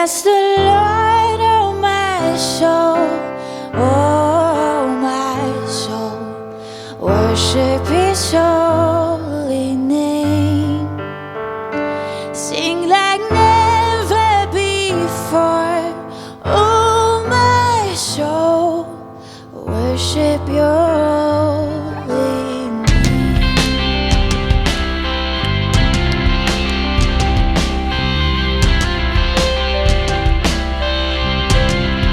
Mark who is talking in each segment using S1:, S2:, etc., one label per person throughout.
S1: Bless the Lord, oh my soul, oh my soul. Worship His holy name. Sing like never before, oh my soul. Worship Your holy name.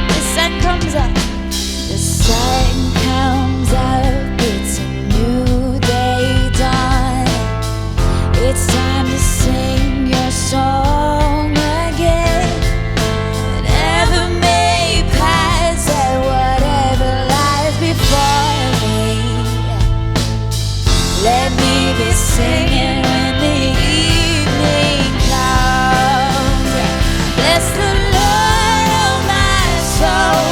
S1: The sun comes up, the sun comes up. It's a new day dawn. It's time to sing Your song again. Whatever may pass and whatever lies before me, let me be singing when the evening comes. Bless the Lord, oh my soul,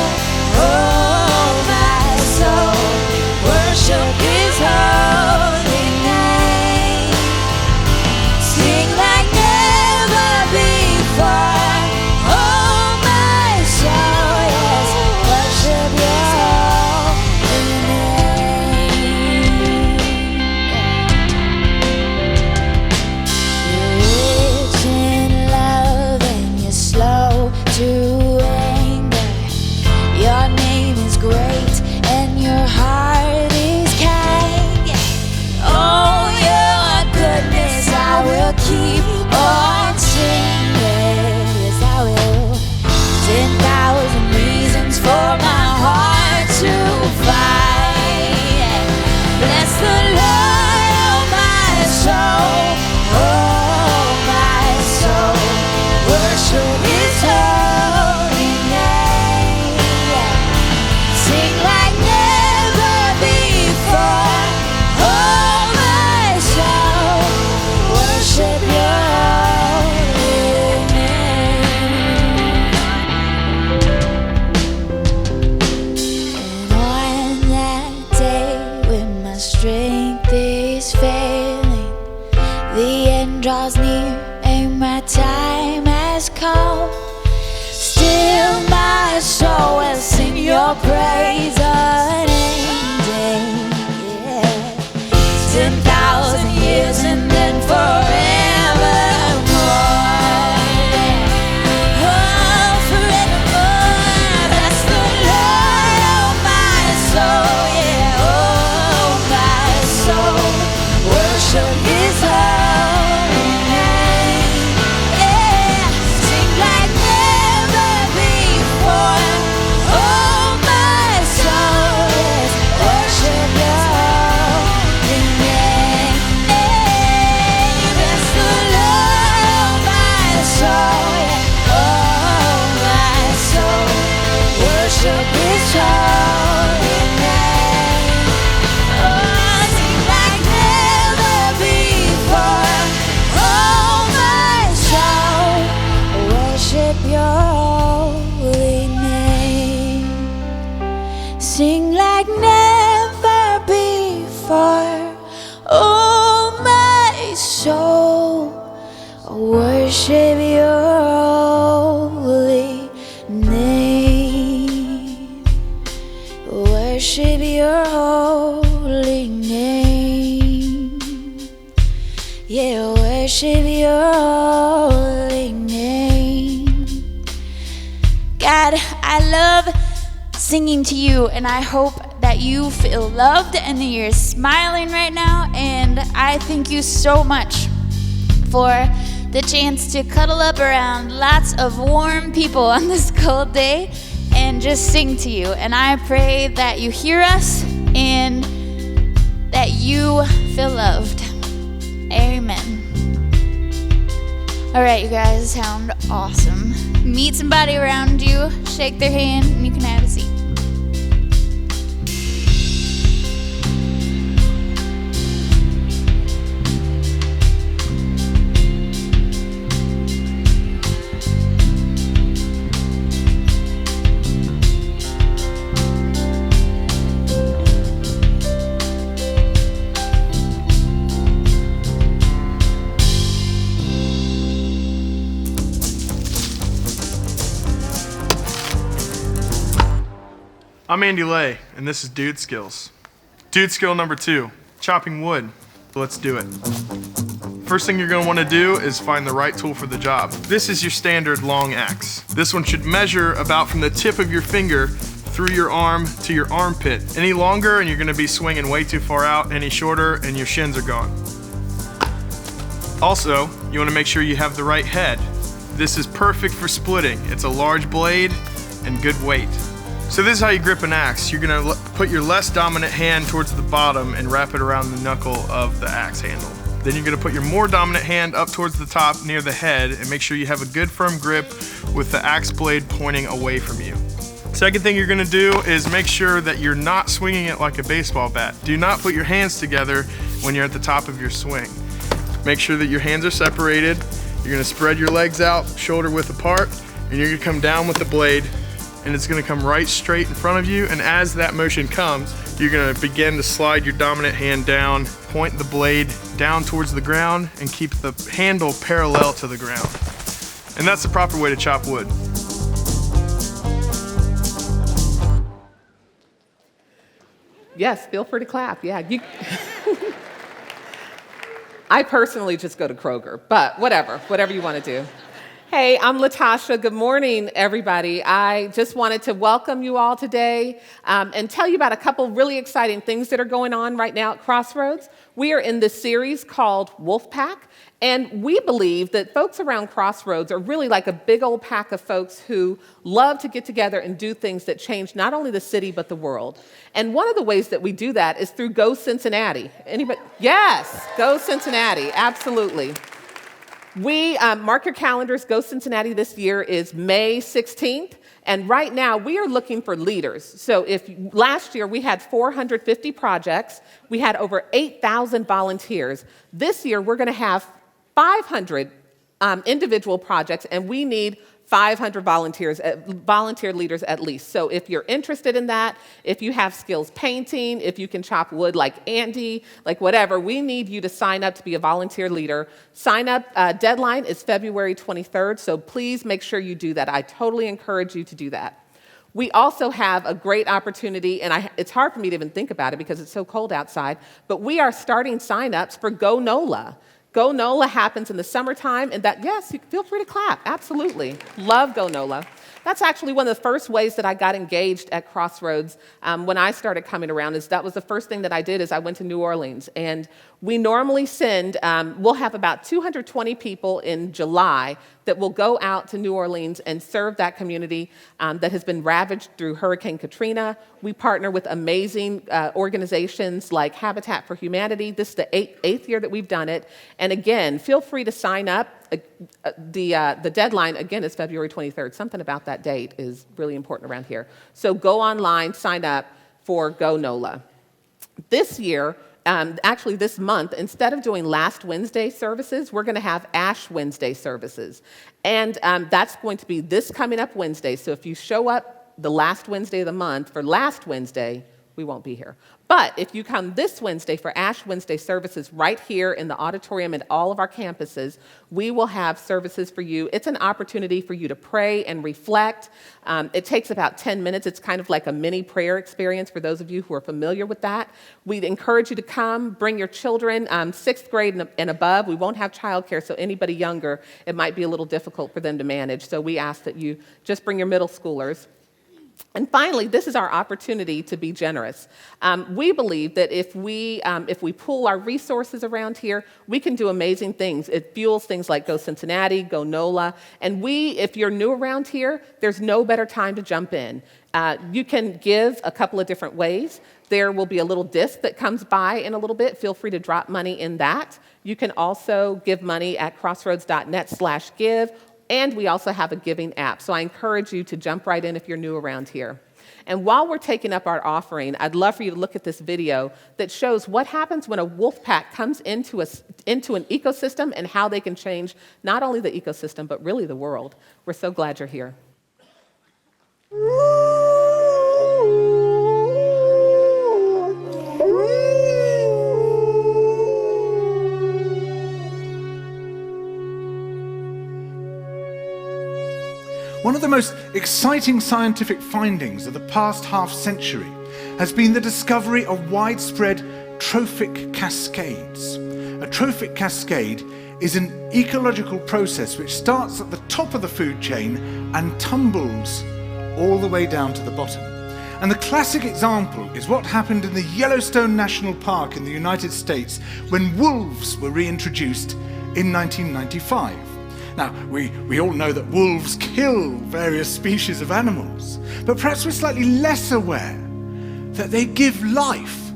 S1: oh my soul. Worship His holy name. Sing like never before, oh my soul, yes. Worship Your holy name. You're rich in love and you're slow to anger. Your name is great and Your heart is kind. Oh, Your goodness I will keep on singing. Yes, I will. 10,000 reasons for my heart to find. Bless the Lord, oh my soul, oh my soul. Worship His holy name. Sing like never before, oh my soul. Worship Your holy name. And on that day when my strength is failing, the end draws near and my time has come. Still my soul will sing Your praise unending. Yeah. 10,000 years and then forevermore. Oh, forevermore. Bless the Lord, oh my soul, yeah, oh my soul. Worship His holy name. Yeah. Sing like never before, oh my soul, yes. Worship Your holy name. Bless the Lord, oh my soul, yeah, oh my soul. Worship His holy name. Oh, sing like never before, oh my soul. Worship Your holy name. Sing like never before, oh my soul. Worship Your holy name. Worship Your holy name. Yeah, worship Your holy name. God, I love singing to You, and I hope that you feel loved and that you're smiling right now. And I thank You so much for the chance to cuddle up around lots of warm people on this cold day and just sing to You. And I pray that you hear us and that you feel loved. Amen. All right, you guys sound awesome. Meet somebody around you, shake their hand, and you can have a seat.
S2: I'm Andy Lay, and this is Dude Skills. Dude skill number 2, chopping wood. Let's do it. First thing you're going to want to do is find the right tool for the job. This is your standard long axe. This one should measure about from the tip of your finger through your arm to your armpit. Any longer and you're going to be swinging way too far out, any shorter and your shins are gone. Also, you want to make sure you have the right head. This is perfect for splitting. It's a large blade and good weight. So this is how you grip an axe. You're going to put your less dominant hand towards the bottom and wrap it around the knuckle of the axe handle. Then you're going to put your more dominant hand up towards the top near the head and make sure you have a good firm grip with the axe blade pointing away from you. Second thing you're going to do is make sure that you're not swinging it like a baseball bat. Do not put your hands together when you're at the top of your swing. Make sure that your hands are separated. You're going to spread your legs out, shoulder width apart, and you're going to come down with the blade, and it's going to come right straight in front of you. And as that motion comes, you're going to begin to slide your dominant hand down, point the blade down towards the ground, and keep the handle parallel to the ground. And that's the proper way to chop wood.
S3: Yes, feel free to clap. Yeah, I personally just go to Kroger, but whatever you want to do. Hey, I'm Latasha. Good morning, everybody. I just wanted to welcome you all today and tell you about a couple really exciting things that are going on right now at Crossroads. We are in this series called Wolfpack, and we believe that folks around Crossroads are really like a big old pack of folks who love to get together and do things that change not only the city but the world. And one of the ways that we do that is through Go Cincinnati. Anybody? Yes, Go Cincinnati, absolutely. We mark your calendars. Go Cincinnati this year is May 16th. And right now, we are looking for leaders. So if last year we had 450 projects, we had over 8,000 volunteers. This year, we're going to have 500 individual projects, and we need 500 volunteer leaders at least. So if you're interested in that, if you have skills painting, if you can chop wood like Andy, like whatever, we need you to sign up to be a volunteer leader. Sign up deadline is February 23rd, so please make sure you do that. I totally encourage you to do that. We also have a great opportunity, and it's hard for me to even think about it because it's so cold outside, but we are starting sign-ups for Go NOLA. Go NOLA happens in the summertime, and yes, feel free to clap, absolutely. Love Go NOLA. That's actually one of the first ways that I got engaged at Crossroads when I started coming around. That was the first thing that I did is I went to New Orleans, and we normally we'll have about 220 people in July that will go out to New Orleans and serve that community that has been ravaged through Hurricane Katrina. We partner with amazing organizations like Habitat for Humanity. This is the eighth year that we've done it. And again, feel free to sign up. The deadline, again, is February 23rd. Something about that date is really important around here. So go online, sign up for Go NOLA. This year, actually this month, instead of doing last Wednesday services, we're going to have Ash Wednesday services. And that's going to be this coming up Wednesday. So if you show up the last Wednesday of the month for last Wednesday, we won't be here. But if you come this Wednesday for Ash Wednesday services right here in the auditorium at all of our campuses, we will have services for you. It's an opportunity for you to pray and reflect. It takes about 10 minutes. It's kind of like a mini prayer experience for those of you who are familiar with that. We'd encourage you to come, bring your children, 6th grade and above. We won't have childcare, so anybody younger, it might be a little difficult for them to manage. So we ask that you just bring your middle schoolers. And finally, this is our opportunity to be generous. We believe that if we pool our resources around here, we can do amazing things. It fuels things like Go Cincinnati, Go NOLA. And if you're new around here, there's no better time to jump in. You can give a couple of different ways. There will be a little disc that comes by in a little bit. Feel free to drop money in that. You can also give money at crossroads.net/give. And we also have a giving app. So I encourage you to jump right in if you're new around here. And while we're taking up our offering, I'd love for you to look at this video that shows what happens when a wolf pack comes into an ecosystem and how they can change not only the ecosystem, but really the world. We're so glad you're here.
S4: One of the most exciting scientific findings of the past half century has been the discovery of widespread trophic cascades. A trophic cascade is an ecological process which starts at the top of the food chain and tumbles all the way down to the bottom. And the classic example is what happened in the Yellowstone National Park in the United States when wolves were reintroduced in 1995. Now, we all know that wolves kill various species of animals, but perhaps we're slightly less aware that they give life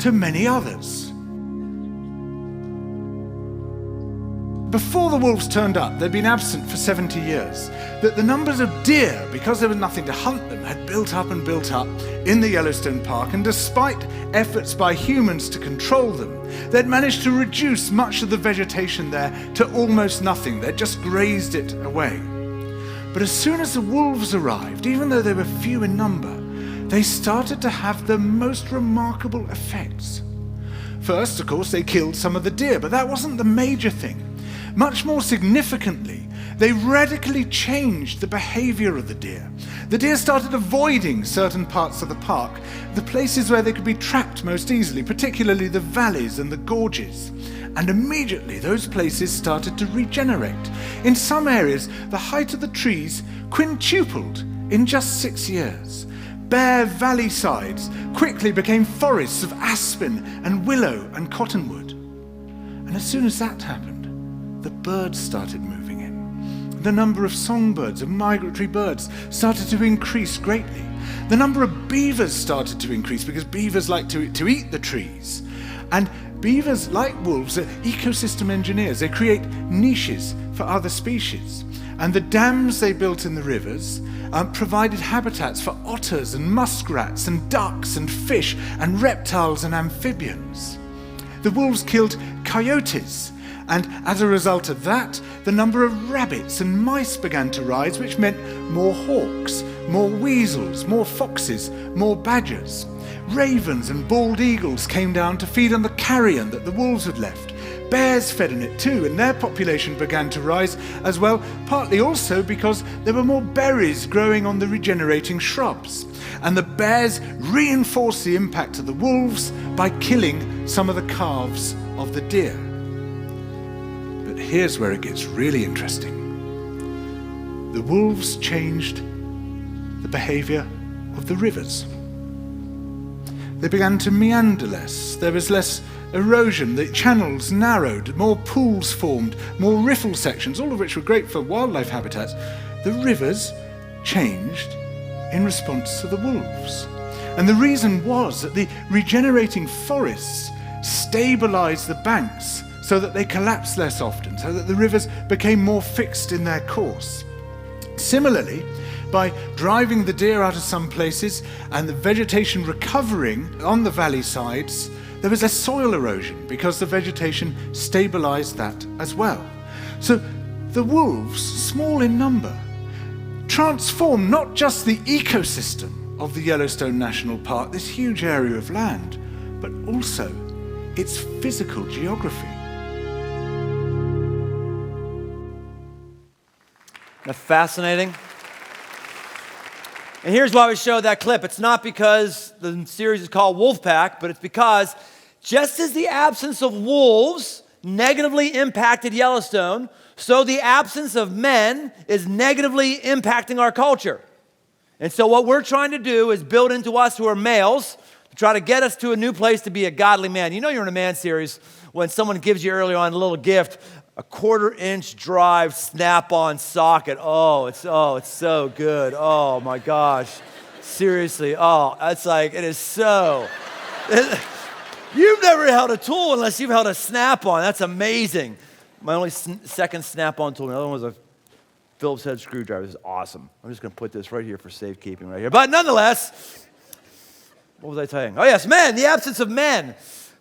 S4: to many others. Before the wolves turned up, they'd been absent for 70 years, that the numbers of deer, because there was nothing to hunt them, had built up in the Yellowstone Park, and despite efforts by humans to control them, they'd managed to reduce much of the vegetation there to almost nothing. They'd just grazed it away. But as soon as the wolves arrived, even though they were few in number, they started to have the most remarkable effects. First, of course, they killed some of the deer, but that wasn't the major thing. Much more significantly, they radically changed the behavior of the deer. The deer started avoiding certain parts of the park, the places where they could be trapped most easily, particularly the valleys and the gorges. And immediately those places started to regenerate. In some areas, the height of the trees quintupled in just 6 years. Bare valley sides quickly became forests of aspen and willow and cottonwood. And as soon as that happened, the birds started moving in. The number of songbirds and migratory birds started to increase greatly. The number of beavers started to increase because beavers like to eat the trees. And beavers, like wolves, are ecosystem engineers. They create niches for other species. And the dams they built in the rivers provided habitats for otters and muskrats and ducks and fish and reptiles and amphibians. The wolves killed coyotes, and as a result of that, the number of rabbits and mice began to rise, which meant more hawks, more weasels, more foxes, more badgers. Ravens and bald eagles came down to feed on the carrion that the wolves had left. Bears fed on it too, and their population began to rise as well, partly also because there were more berries growing on the regenerating shrubs. And the bears reinforced the impact of the wolves by killing some of the calves of the deer. But here's where it gets really interesting. The wolves changed the behavior of the rivers. They began to meander less. There was less erosion. The channels narrowed, more pools formed, more riffle sections, all of which were great for wildlife habitats. The rivers changed in response to the wolves. And the reason was that the regenerating forests stabilized the banks so that they collapsed less often, so that the rivers became more fixed in their course. Similarly, by driving the deer out of some places and the vegetation recovering on the valley sides, there was less soil erosion because the vegetation stabilized that as well. So the wolves, small in number, transformed not just the ecosystem of the Yellowstone National Park, this huge area of land, but also its physical geography.
S5: That's fascinating. And here's why we showed that clip. It's not because the series is called Wolfpack, but it's because just as the absence of wolves negatively impacted Yellowstone, so the absence of men is negatively impacting our culture. And so what we're trying to do is build into us who are males to try to get us to a new place to be a godly man. You know you're in a man series when someone gives you early on a little gift, a 1/4-inch drive snap-on socket. Oh, it's so good. Oh my gosh. Seriously. Oh, it's like, it is so. You've never held a tool unless you've held a snap-on. That's amazing. My only second snap-on tool, the other one was a Phillips head screwdriver. This is awesome. I'm just going to put this right here for safekeeping right here. But nonetheless, what was I saying? Oh yes, men, the absence of men.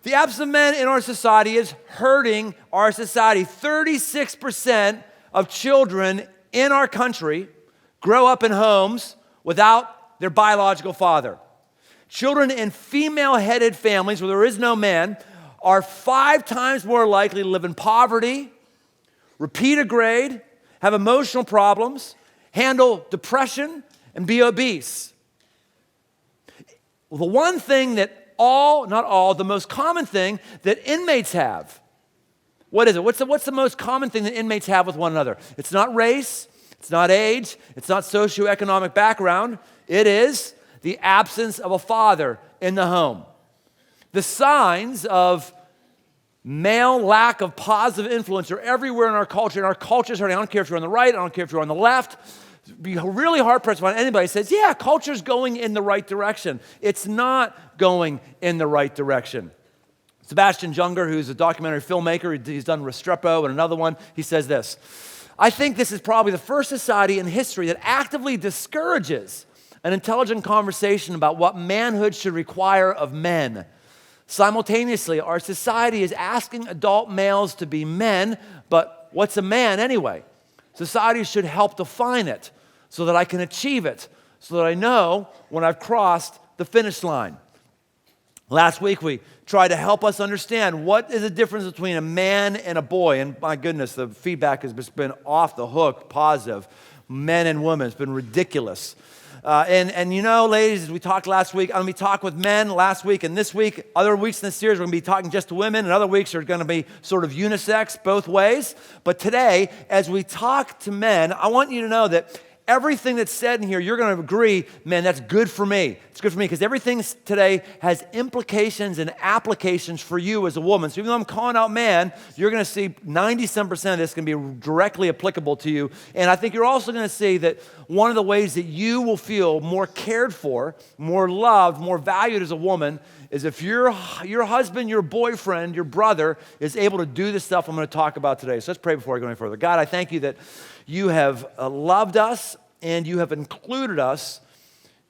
S5: The absence of men in our society is hurting our society. 36% of children in our country grow up in homes without their biological father. Children in female-headed families where there is no man are 5 times more likely to live in poverty, repeat a grade, have emotional problems, handle depression, and be obese. The one thing that not all, the most common thing that inmates have. What is it? What's the most common thing that inmates have with one another? It's not race, it's not age, it's not socioeconomic background. It is the absence of a father in the home. The signs of male lack of positive influence are everywhere in our culture, and our culture is hurting. I don't care if you're on the right, I don't care if you're on the left. Be really hard-pressed to find anybody who says, yeah, culture's going in the right direction. It's not going in the right direction. Sebastian Junger, who's a documentary filmmaker, he's done Restrepo and another one, he says this: I think this is probably the first society in history that actively discourages an intelligent conversation about what manhood should require of men. Simultaneously, our society is asking adult males to be men, but what's a man anyway? Society should help define it so that I can achieve it, so that I know when I've crossed the finish line. Last week, we tried to help us understand what is the difference between a man and a boy. And my goodness, the feedback has just been off the hook, positive. Men and women, it's been ridiculous. And you know, ladies, as we talked last week, I'm going to be talking with men last week and this week. Other weeks in this series, we're going to be talking just to women, and other weeks are going to be sort of unisex both ways. But today, as we talk to men, I want you to know that everything that's said in here, you're going to agree, man, that's good for me. It's good for me because everything today has implications and applications for you as a woman. So even though I'm calling out man, you're going to see 90-some% of this can be directly applicable to you. And I think you're also going to see that one of the ways that you will feel more cared for, more loved, more valued as a woman is if your husband, your boyfriend, your brother is able to do the stuff I'm going to talk about today. So let's pray before I go any further. God, I thank you that you have loved us and you have included us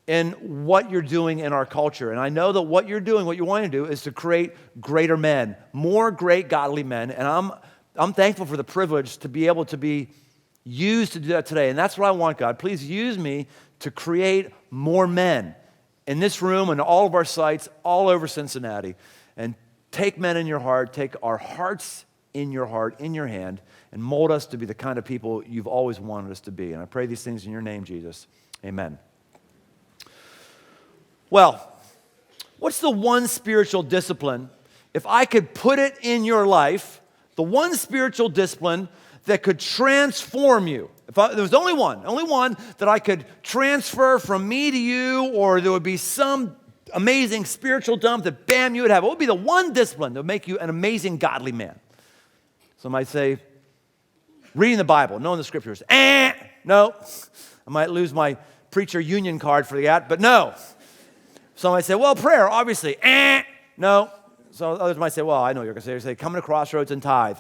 S5: in what you're doing in our culture. And I know that what you're doing, what you want to do, is to create greater men, more great godly men. And I'm thankful for the privilege to be able to be used to do that today. And that's what I want, God. Please use me to create more men in this room and all of our sites all over Cincinnati. And take men in your heart, take our hearts in your heart, in your hand, and mold us to be the kind of people you've always wanted us to be. And I pray these things in your name, Jesus. Amen. Well, what's the one spiritual discipline, if I could put it in your life, the one spiritual discipline that could transform you? There was only one that I could transfer from me to you, or there would be some amazing spiritual dump that, bam, you would have. What would be the one discipline that would make you an amazing godly man? Some might say, reading the Bible, knowing the scriptures. No. I might lose my preacher union card for that, but no. Some might say, well, prayer, obviously. No. So others might say, well, I know what you're going to say. Come to Crossroads and tithe.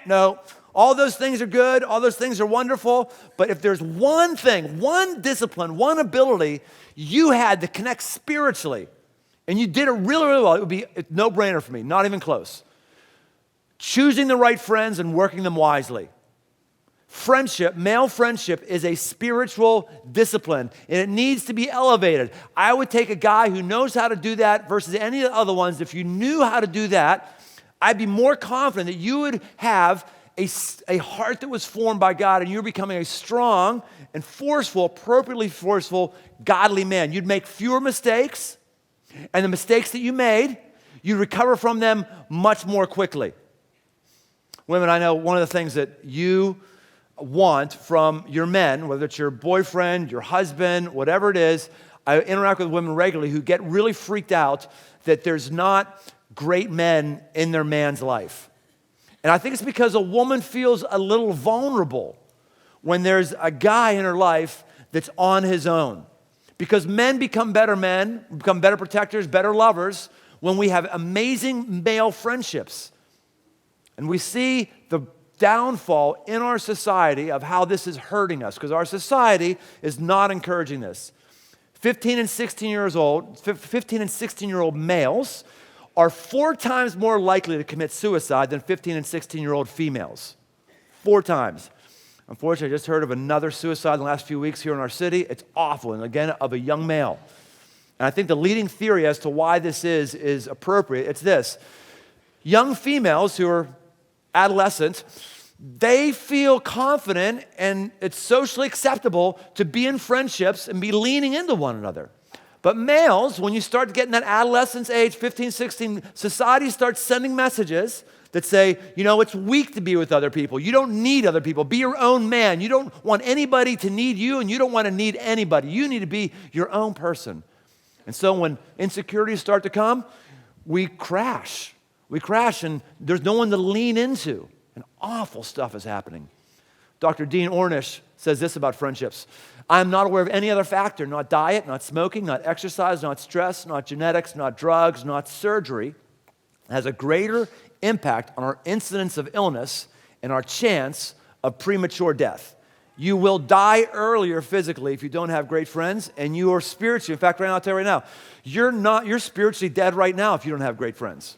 S5: No. All those things are good. All those things are wonderful. But if there's one thing, one discipline, one ability you had to connect spiritually, and you did it really, really well, it would be a no-brainer for me, not even close. Choosing the right friends and working them wisely. Friendship, male friendship, is a spiritual discipline, and it needs to be elevated. I would take a guy who knows how to do that versus any of the other ones. If you knew how to do that, I'd be more confident that you would have a heart that was formed by God, and you're becoming a strong and forceful, appropriately forceful, godly man. You'd make fewer mistakes, and the mistakes that you made, you'd recover from them much more quickly. Women, I know one of the things that you want from your men, whether it's your boyfriend, your husband, whatever it is, I interact with women regularly who get really freaked out that there's not great men in their man's life. And I think it's because a woman feels a little vulnerable when there's a guy in her life that's on his own. Because men, become better protectors, better lovers, when we have amazing male friendships. And we see the downfall in our society of how this is hurting us, because our society is not encouraging this. 15 and 16-year-old males are 4 times more likely to commit suicide than 15 and 16-year-old females. 4 times. Unfortunately, I just heard of another suicide in the last few weeks here in our city. It's awful, and again, of a young male. And I think the leading theory as to why this is appropriate, it's this. Young females who are adolescent they feel confident and it's socially acceptable to be in friendships and be leaning into one another. But males, when you start getting that adolescence age, 15, 16, society starts sending messages that say, it's weak to be with other people. You don't need other people. Be your own man. You don't want anybody to need you, and you don't want to need anybody. You need to be your own person. And so when insecurities start to come, we crash. We crash, and there's no one to lean into. And awful stuff is happening. Dr. Dean Ornish says this about friendships. I am not aware of any other factor, not diet, not smoking, not exercise, not stress, not genetics, not drugs, not surgery, has a greater impact on our incidence of illness and our chance of premature death. You will die earlier physically if you don't have great friends, and you are spiritually, in fact, right now, I'll tell you right now, you're spiritually dead right now if you don't have great friends.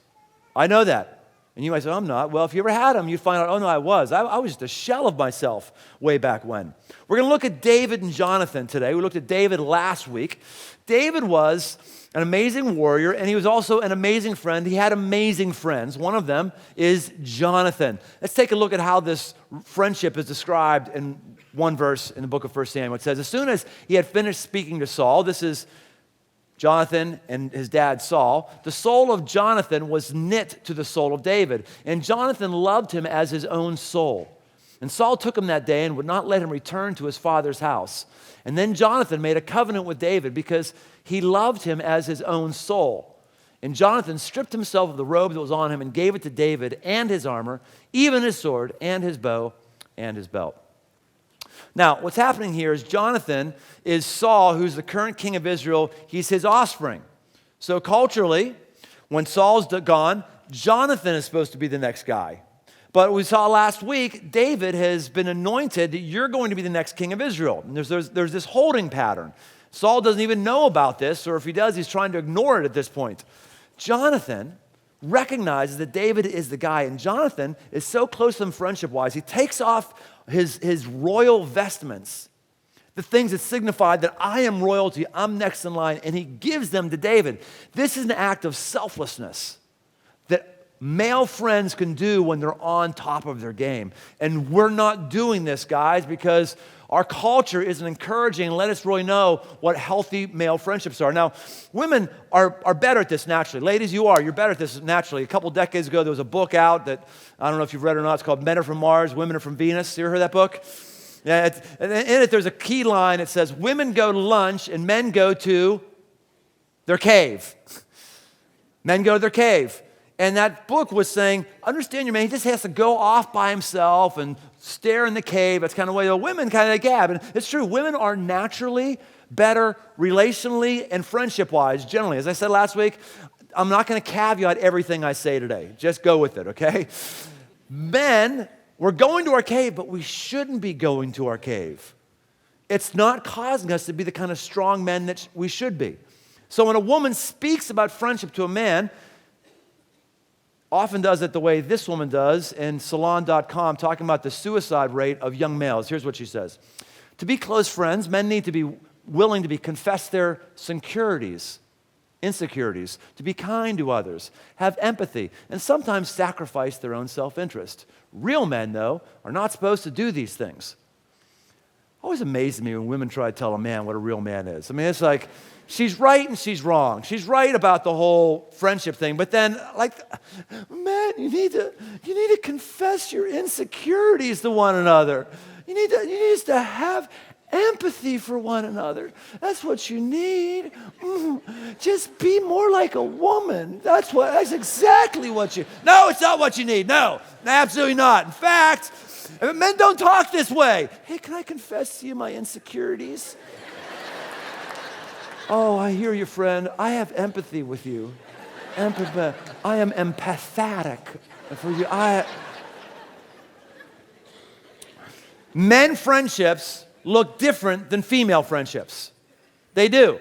S5: I know that. And you might say, I'm not. Well, if you ever had them, you'd find out, oh no, I was. I was just a shell of myself way back when. We're going to look at David and Jonathan today. We looked at David last week. David was an amazing warrior, and he was also an amazing friend. He had amazing friends. One of them is Jonathan. Let's take a look at how this friendship is described in one verse in the book of 1 Samuel. It says, as soon as he had finished speaking to Saul, this is Jonathan and his dad Saul, the soul of Jonathan was knit to the soul of David, and Jonathan loved him as his own soul. And Saul took him that day and would not let him return to his father's house. And then Jonathan made a covenant with David because he loved him as his own soul. And Jonathan stripped himself of the robe that was on him and gave it to David and his armor, even his sword and his bow and his belt. Now, what's happening here is Jonathan is Saul, who's the current king of Israel. He's his offspring. So culturally, when Saul's gone, Jonathan is supposed to be the next guy. But we saw last week, David has been anointed. You're going to be the next king of Israel. And there's this holding pattern. Saul doesn't even know about this, or if he does, he's trying to ignore it at this point. Jonathan recognizes that David is the guy, and Jonathan is so close to him friendship-wise, he takes off his royal vestments, the things that signify that I am royalty, I'm next in line, and he gives them to David. This is an act of selflessness that male friends can do when they're on top of their game. And we're not doing this, guys, because our culture isn't encouraging and let us really know what healthy male friendships are. Now, women are better at this naturally. Ladies, you're better at this naturally. A couple decades ago, there was a book out that, I don't know if you've read it or not, it's called Men Are From Mars, Women Are From Venus. You ever heard that book? Yeah, in it, there's a key line. It says, women go to lunch and men go to their cave. Men go to their cave. And that book was saying, understand your man, he just has to go off by himself and stare in the cave. That's kind of the way the women kind of gab. And it's true, women are naturally better relationally and friendship-wise, generally. As I said last week, I'm not going to caveat everything I say today. Just go with it, okay? Men, we're going to our cave, but we shouldn't be going to our cave. It's not causing us to be the kind of strong men that we should be. So when a woman speaks about friendship to a man, often does it the way this woman does in Salon.com, talking about the suicide rate of young males. Here's what she says. To be close friends, men need to be willing to confess their insecurities, to be kind to others, have empathy, and sometimes sacrifice their own self-interest. Real men, though, are not supposed to do these things. Always amazes me when women try to tell a man what a real man is. I mean, it's like, she's right and she's wrong. She's right about the whole friendship thing, but then, like, man, you need to confess your insecurities to one another. You need to have empathy for one another. That's what you need. Just be more like a woman. That's exactly what you. No, it's not what you need. No, absolutely not. In fact, men don't talk this way. Hey, can I confess to you my insecurities? Oh, I hear you, friend. I have empathy with you. I am empathetic for you. Men friendships look different than female friendships. They do.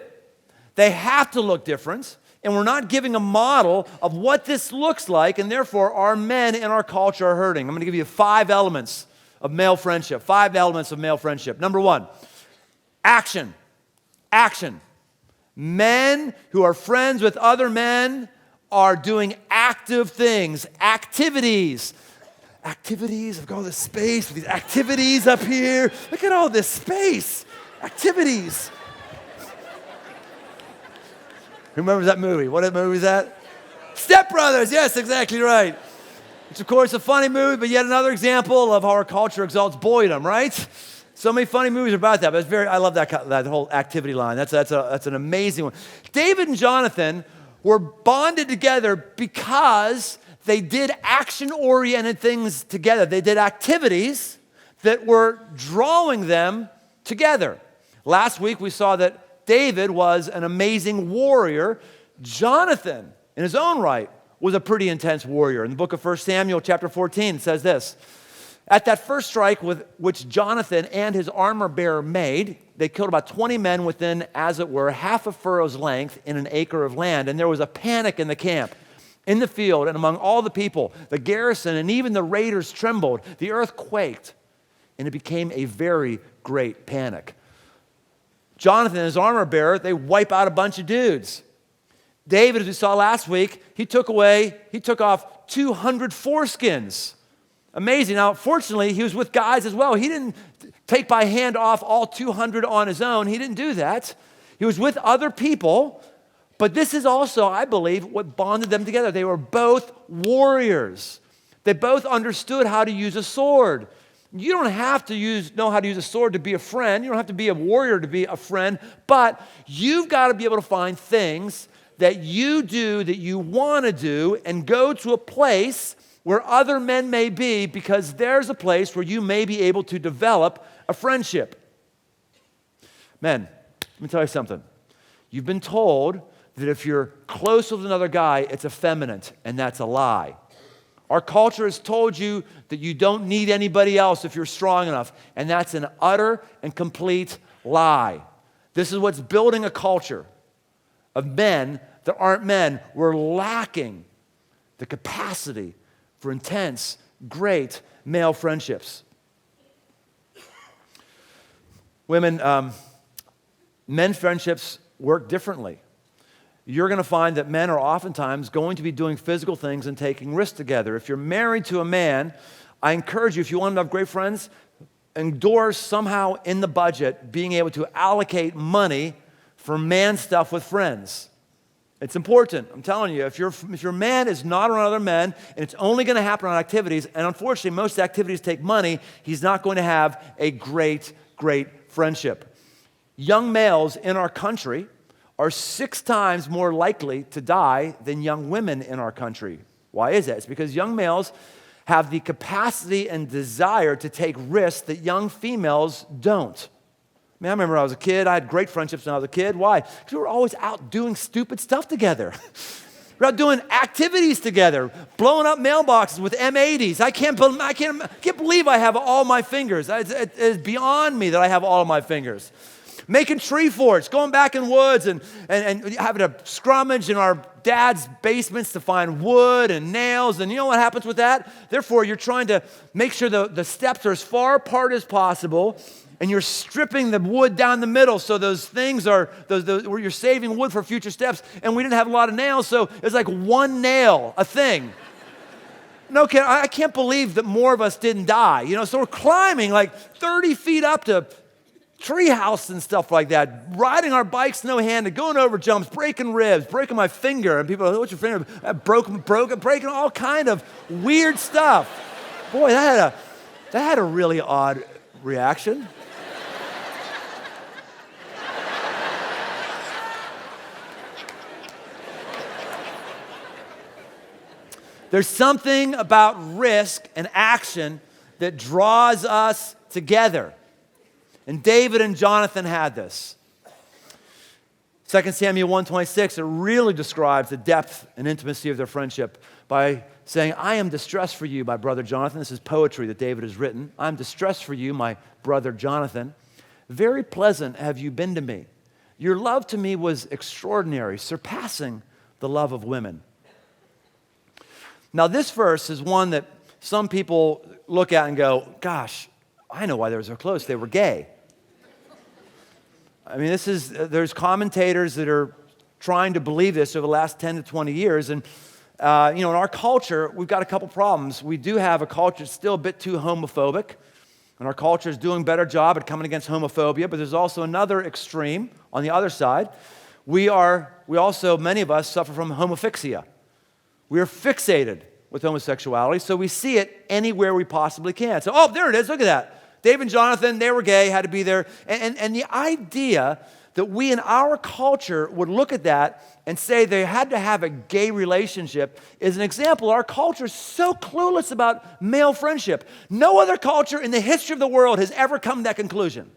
S5: They have to look different, and we're not giving a model of what this looks like, and therefore our men in our culture are hurting. I'm going to give you 5 elements of male friendship. 5 elements of male friendship. Number 1, action. Action. Men who are friends with other men are doing active things, activities. activities. I've got all this space with these activities up here. Look at all this space. Activities. Who remembers that movie? What movie is that? Step Brothers. Yes, exactly right. Which, of course, is a funny movie, but yet another example of how our culture exalts boydom, right? So many funny movies about that, but I love that whole activity line. That's an amazing one. David and Jonathan were bonded together because they did action-oriented things together. They did activities that were drawing them together. Last week, we saw that David was an amazing warrior. Jonathan, in his own right, was a pretty intense warrior. In the book of 1 Samuel chapter 14, it says this: at that first strike which Jonathan and his armor bearer made, they killed about 20 men within, as it were, half a furrow's length in an acre of land. And there was a panic in the camp, in the field, and among all the people. The garrison and even the raiders trembled. The earth quaked, and it became a very great panic. Jonathan and his armor bearer, they wipe out a bunch of dudes. David, as we saw last week, he took off 200 foreskins. Amazing. Now, fortunately, he was with guys as well. He didn't take by hand off all 200 on his own. He didn't do that. He was with other people. But this is also, I believe, what bonded them together. They were both warriors. They both understood how to use a sword. You don't have to know how to use a sword to be a friend. You don't have to be a warrior to be a friend. But you've got to be able to find things that you do that you want to do and go to a place where other men may be, because there's a place where you may be able to develop a friendship. Men, let me tell you something. You've been told that if you're close with another guy, it's effeminate, and that's a lie. Our culture has told you that you don't need anybody else if you're strong enough, and that's an utter and complete lie. This is what's building a culture of men that aren't men. We're lacking the capacity for intense, great male friendships. Women, men's friendships work differently. You're going to find that men are oftentimes going to be doing physical things and taking risks together. If you're married to a man, I encourage you, if you want to have great friends, endorse somehow in the budget being able to allocate money for man stuff with friends. It's important. I'm telling you, if your man is not around other men, and it's only going to happen on activities, and unfortunately most activities take money, he's not going to have a great, great friendship. Young males in our country are 6 times more likely to die than young women in our country. Why is that? It's because young males have the capacity and desire to take risks that young females don't. I remember when I was a kid, I had great friendships when I was a kid. Why? Because we were always out doing stupid stuff together. We were out doing activities together, blowing up mailboxes with M80s. I can't believe I have all my fingers. It's beyond me that I have all of my fingers. Making tree forts, going back in woods and having a scrummage in our dad's basements to find wood and nails. And you know what happens with that? Therefore, you're trying to make sure the steps are as far apart as possible, and you're stripping the wood down the middle so those things are, where you're saving wood for future steps. And we didn't have a lot of nails, so it's like one nail a thing. No kidding, I can't believe that more of us didn't die. So we're climbing like 30 feet up to treehouse and stuff like that, riding our bikes no-handed, going over jumps, breaking ribs, breaking my finger, and people are like, what's your finger? Broken, breaking all kind of weird stuff. Boy, that had a really odd reaction. There's something about risk and action that draws us together. And David and Jonathan had this. 2 Samuel 1:26, it really describes the depth and intimacy of their friendship by saying, I am distressed for you, my brother Jonathan. This is poetry that David has written. I'm distressed for you, my brother Jonathan. Very pleasant have you been to me. Your love to me was extraordinary, surpassing the love of women. Now, this verse is one that some people look at and go, gosh, I know why they were so close. They were gay. I mean, there's commentators that are trying to believe this over the last 10 to 20 years, and In our culture, we've got a couple problems. We do have a culture that's still a bit too homophobic, and our culture is doing a better job at coming against homophobia, but there's also another extreme on the other side. We also, many of us, suffer from homophyxia. We are fixated with homosexuality, so we see it anywhere we possibly can. So, oh, there it is, look at that. Dave and Jonathan, they were gay, had to be there. And the idea that we in our culture would look at that and say they had to have a gay relationship is an example. Our culture is so clueless about male friendship. No other culture in the history of the world has ever come to that conclusion.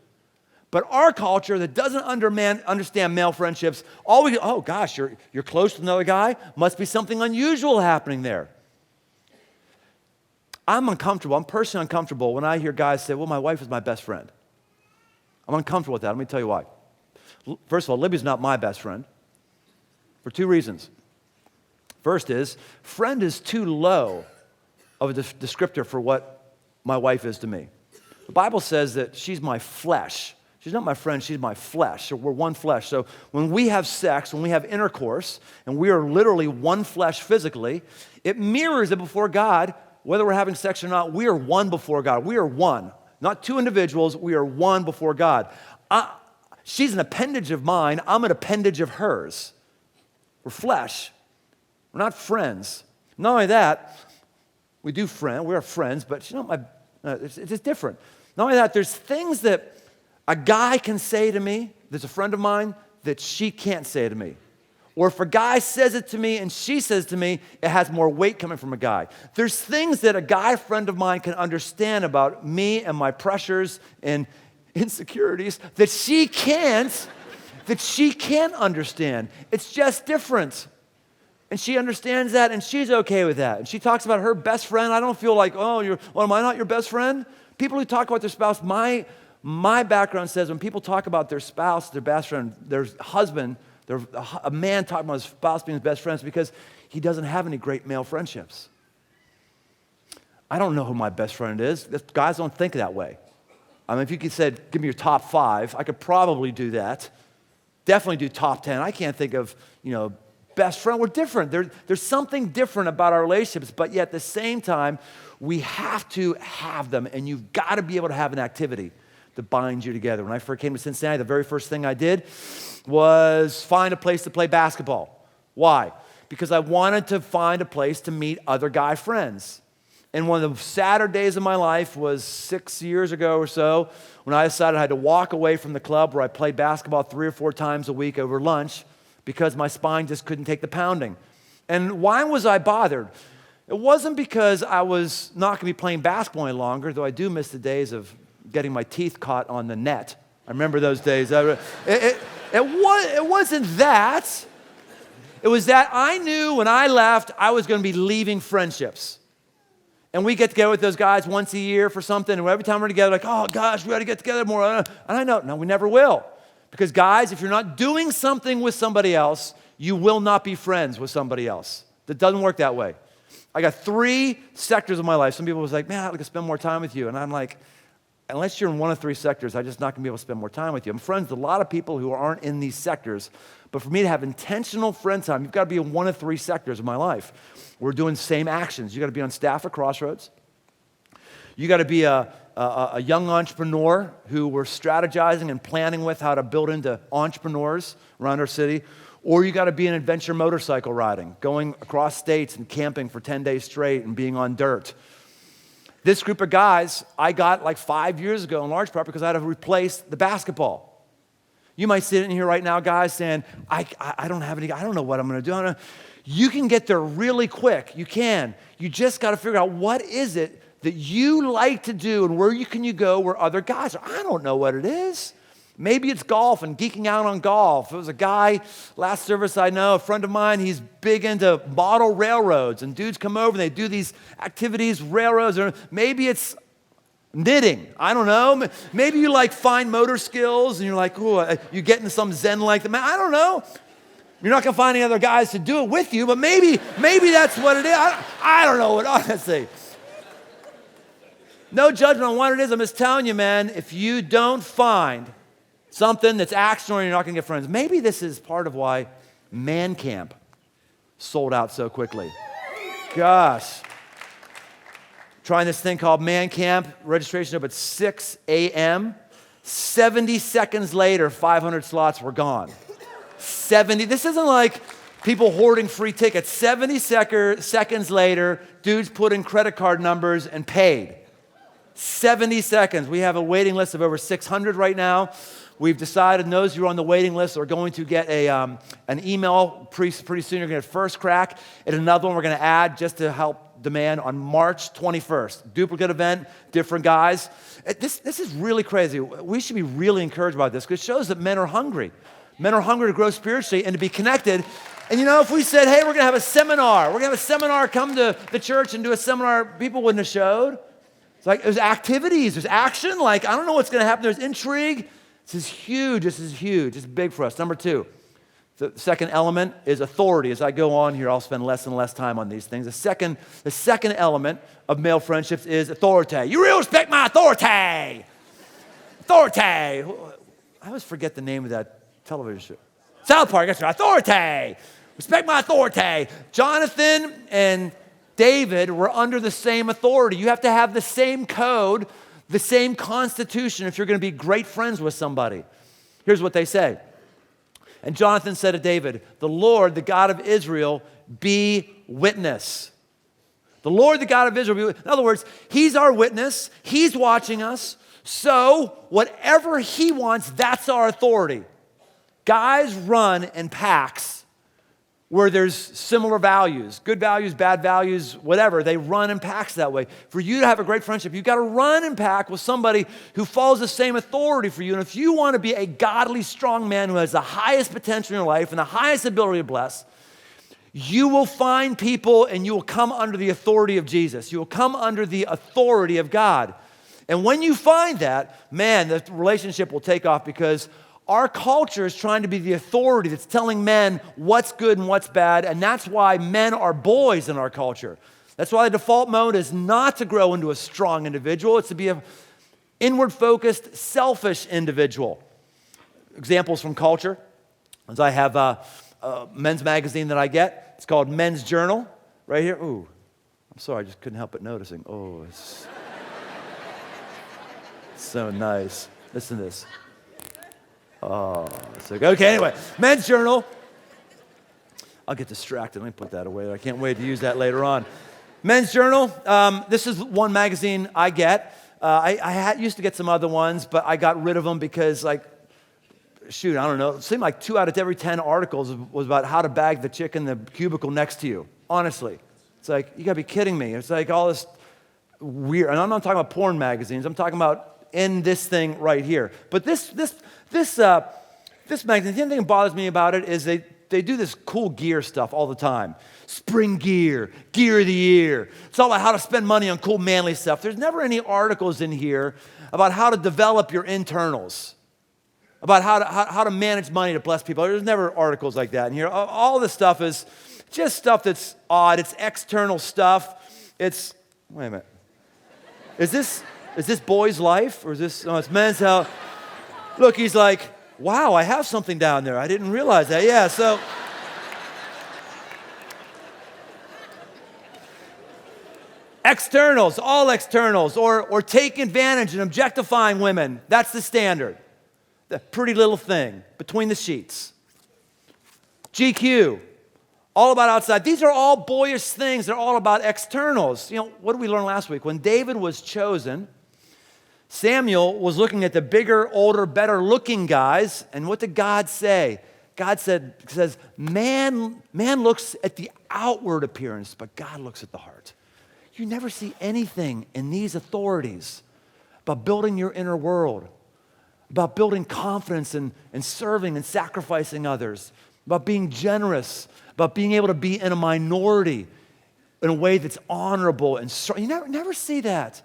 S5: But our culture that doesn't understand male friendships, oh gosh, you're close to another guy? Must be something unusual happening there. I'm uncomfortable. I'm personally uncomfortable when I hear guys say, well, my wife is my best friend. I'm uncomfortable with that. Let me tell you why. First of all, Libby's not my best friend for two reasons. First is, friend is too low of a descriptor for what my wife is to me. The Bible says that she's my flesh. She's not my friend, she's my flesh. So we're one flesh. So when we have sex, when we have intercourse, and we are literally one flesh physically, it mirrors it before God. Whether we're having sex or not, we are one before God. We are one. Not two individuals, we are one before God. She's an appendage of mine, I'm an appendage of hers. We're flesh. We're not friends. Not only that, we are friends, but she's not my, it's just different. Not only that, there's things that a guy can say to me, that's a friend of mine, that she can't say to me. Or if a guy says it to me and she says to me, it has more weight coming from a guy. There's things that a guy friend of mine can understand about me and my pressures and insecurities that she can't understand. It's just different. And she understands that and she's okay with that. And she talks about her best friend. I don't feel like, am I not your best friend? People who talk about their spouse, my background says when people talk about their spouse, their best friend, their husband, a man talking about his spouse being his best friend is because he doesn't have any great male friendships. I don't know who my best friend is. Guys don't think that way. I mean, if you could say, give me your top 5, I could probably do that. Definitely do top 10. I can't think of, best friend. We're different. There's something different about our relationships, but yet at the same time, we have to have them, and you've got to be able to have an activity that binds you together. When I first came to Cincinnati, the very first thing I did was find a place to play basketball. Why? Because I wanted to find a place to meet other guy friends. And one of the sadder days of my life was 6 years ago or so when I decided I had to walk away from the club where I played basketball 3 or 4 times a week over lunch because my spine just couldn't take the pounding. And why was I bothered? It wasn't because I was not going to be playing basketball any longer, though I do miss the days of getting my teeth caught on the net. I remember those days. It wasn't that. It was that I knew when I left, I was going to be leaving friendships. And we get together with those guys once a year for something, and every time we're together, like, oh gosh, we got to get together more. And I know, no, we never will. Because guys, if you're not doing something with somebody else, you will not be friends with somebody else. That doesn't work that way. I got 3 sectors of my life. Some people was like, man, I'd like to spend more time with you. And I'm like, unless you're in one of 3 sectors, I'm just not going to be able to spend more time with you. I'm friends with a lot of people who aren't in these sectors. But for me to have intentional friend time, you've got to be in one of 3 sectors of my life. We're doing the same actions. You've got to be on staff at Crossroads. You got to be a young entrepreneur who we're strategizing and planning with how to build into entrepreneurs around our city. Or you got to be an adventure motorcycle riding, going across states and camping for 10 days straight and being on dirt. This group of guys I got like 5 years ago in large part because I had to replace the basketball. You might sit in here right now, guys, saying, I don't know what I'm going to do. You can get there really quick. You can. You just got to figure out what is it that you like to do and where can you go where other guys are. I don't know what it is. Maybe it's golf and geeking out on golf. It was a guy, last service I know, a friend of mine, he's big into model railroads. And dudes come over and they do these activities, railroads. Or maybe it's knitting. I don't know. Maybe you like fine motor skills and you're like, ooh, you get into some Zen-like. I don't know. You're not going to find any other guys to do it with you, but maybe that's what it is. I don't know what, honestly. No judgment on what it is. I'm just telling you, man, if you don't find something that's action-oriented, you're not going to get friends. Maybe this is part of why Man Camp sold out so quickly. gosh. Trying this thing called Man Camp, registration up at 6 a.m. 70 seconds later, 500 slots were gone. 70, this isn't like people hoarding free tickets. 70 seconds later, dudes put in credit card numbers and paid. 70 seconds. We have a waiting list of over 600 right now. We've decided those who are on the waiting list are going to get an email pretty soon. You're going to get first crack at another one we're going to add just to help demand on March 21st. Duplicate event, different guys. This is really crazy. We should be really encouraged by this because it shows that men are hungry. Men are hungry to grow spiritually and to be connected. And you know, if we said, hey, we're going to have a seminar. We're going to have a seminar, come to the church and do a seminar, people wouldn't have showed. It's like there's activities, there's action. Like, I don't know what's going to happen. There's intrigue. This is huge. It's big for us. Number two, the second element is authority. As I go on here, I'll spend less and less time on these things. The second element of male friendships is authority. You really respect my authority. Authority. I always forget the name of that television show. South Park, that's right. Authority. Respect my authority. Jonathan and David were under the same authority. You have to have the same code, the same constitution if you're going to be great friends with somebody. Here's what they say. And Jonathan said to David, the Lord, the God of Israel, be witness. The Lord, the God of Israel, be witness. In other words, he's our witness. He's watching us. So whatever he wants, that's our authority. Guys run in packs where there's similar values, good values, bad values, whatever. They run in packs that way. For you to have a great friendship, you've got to run in pack with somebody who follows the same authority for you. And if you want to be a godly, strong man who has the highest potential in your life and the highest ability to bless, you will find people and you will come under the authority of Jesus. You will come under the authority of God. And when you find that, man, the relationship will take off because our culture is trying to be the authority that's telling men what's good and what's bad, and that's why men are boys in our culture. That's why the default mode is not to grow into a strong individual. It's to be an inward-focused, selfish individual. Examples from culture. As I have a men's magazine that I get. It's called Men's Journal, right here. Ooh, I'm sorry, I just couldn't help but noticing. Oh, it's so nice. Listen to this. Oh, it's like, okay, anyway, Men's Journal. I'll get distracted. Let me put that away. I can't wait to use that later on. Men's Journal. This is one magazine I get. I used to get some other ones, but I got rid of them because, like, shoot, I don't know. It seemed like 2 out of every 10 articles was about how to bag the chick in the cubicle next to you. Honestly. It's like, you got to be kidding me. It's like all this weird. And I'm not talking about porn magazines. I'm talking about in this thing right here. But this magazine, the only thing that bothers me about it is they do this cool gear stuff all the time. Spring gear, gear of the year. It's all about how to spend money on cool manly stuff. There's never any articles in here about how to develop your internals, about how to manage money to bless people. There's never articles like that in here. All this stuff is just stuff that's odd. It's external stuff. Wait a minute. Is this boy's life or is this, it's Men's Health? Look, he's like, wow, I have something down there. I didn't realize that. Yeah, so. Externals, all externals, or taking advantage and objectifying women. That's the standard. The pretty little thing between the sheets. GQ, all about outside. These are all boyish things. They're all about externals. You know, what did we learn last week? When David was chosen, Samuel was looking at the bigger, older, better looking guys, and what did God say? God says, man looks at the outward appearance, but God looks at the heart. You never see anything in these authorities about building your inner world, about building confidence and serving and sacrificing others, about being generous, about being able to be in a minority in a way that's honorable and strong. You never see that.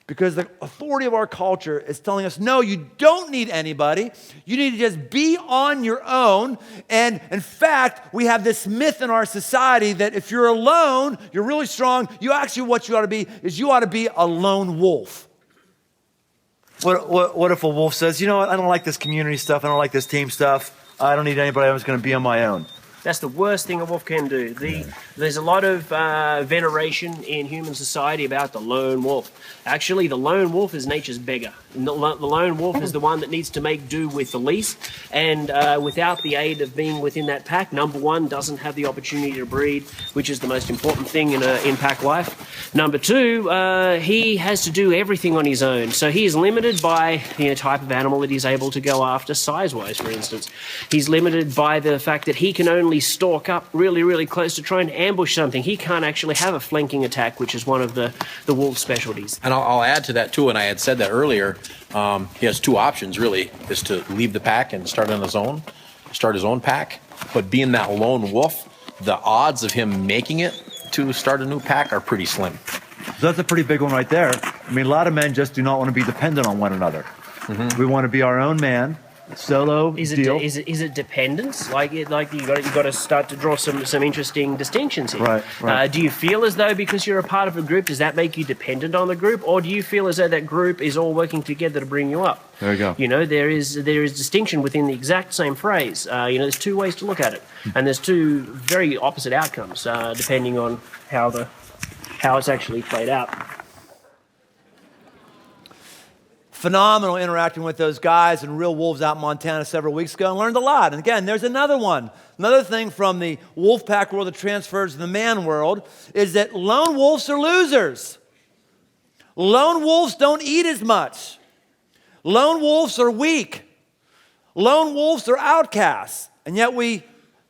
S5: Because the authority of our culture is telling us, no, you don't need anybody. You need to just be on your own. And in fact, we have this myth in our society that if you're alone, you're really strong. What you ought to be is you ought to be a lone wolf.
S6: What if a wolf says, you know what, I don't like this community stuff. I don't like this team stuff. I don't need anybody. I'm just going to be on my own. That's the worst thing a wolf can do. There's a lot of veneration in human society about the lone wolf. Actually, the lone wolf is nature's beggar. The lone wolf is the one that needs to make do with the least, and without the aid of being within that pack, number one, doesn't have the opportunity to breed, which is the most important thing in pack life. Number two, he has to do everything on his own. So he is limited by the type of animal that he's able to go after size-wise, for instance. He's limited by the fact that he can only stalk up really, really close to try and ambush something. He can't actually have a flanking attack, which is one of the wolf's specialties.
S7: And I'll add to that too, and I had said that earlier, he has two options really, is to leave the pack and start his own pack. But being that lone wolf, the odds of him making it to start a new pack are pretty slim.
S5: So that's a pretty big one right there. I mean, a lot of men just do not want to be dependent on one another. Mm-hmm. We want to be our own man, solo deal.
S6: Is it dependence? Like you got to start to draw some interesting distinctions here.
S5: Right.
S6: Do you feel as though because you're a part of a group, does that make you dependent on the group, or do you feel as though that group is all working together to bring you up?
S5: There you go.
S6: You know, there is distinction within the exact same phrase. There's two ways to look at it, and there's two very opposite outcomes depending on how it's actually played out.
S5: Phenomenal interacting with those guys and real wolves out in Montana several weeks ago, and learned a lot. And again, there's another thing from the wolf pack world that transfers to the man world is that lone wolves are losers. Lone wolves don't eat as much. Lone wolves are weak. Lone wolves are outcasts. And yet we